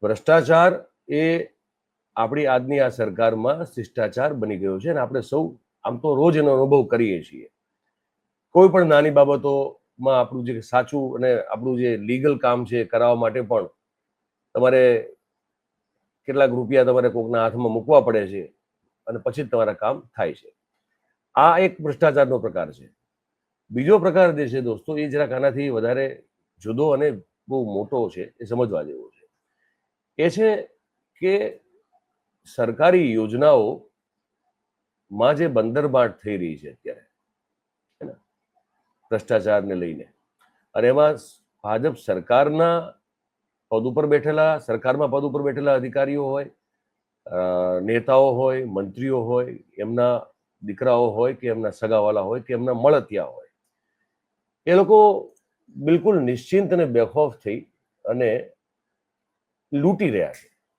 ભ્રષ્ટાચાર એ આપણી આજની આ સરકારમાં શિષ્ટાચાર બની ગયો છે અને આપણે સૌ આમ તો રોજ એનો અનુભવ કરીએ છીએ. કોઈ પણ નાની બાબતોમાં આપણું જે સાચું અને આપણું જે લીગલ કામ છે કરાવવા માટે પણ તમારે કેટલાક રૂપિયા તમારે કોકના હાથમાં મૂકવા પડે છે અને પછી જ તમારા કામ થાય છે. આ એક ભ્રષ્ટાચારનો પ્રકાર છે. બીજો પ્રકાર જે છે દોસ્તો, એ જરાક આનાથી વધારે જુદો અને બહુ મોટો છે, એ સમજવા જેવો છે. એ છે કે સરકારી યોજનાઓમાં જે બંદરબાંટ થઈ રહી છે અત્યારે ભ્રષ્ટાચારને લઈને, અને એમાં ભાજપ સરકારના પદ ઉપર બેઠેલા, સરકારમાં પદ ઉપર બેઠેલા અધિકારીઓ હોય, નેતાઓ હોય, મંત્રીઓ હોય, એમના દીકરાઓ હોય કે એમના સગાવાલા હોય કે એમના મળતિયા હોય, એ લોકો બિલકુલ નિશ્ચિંત અને બેખૌફ થઈ અને લૂંટી રહ્યા છે.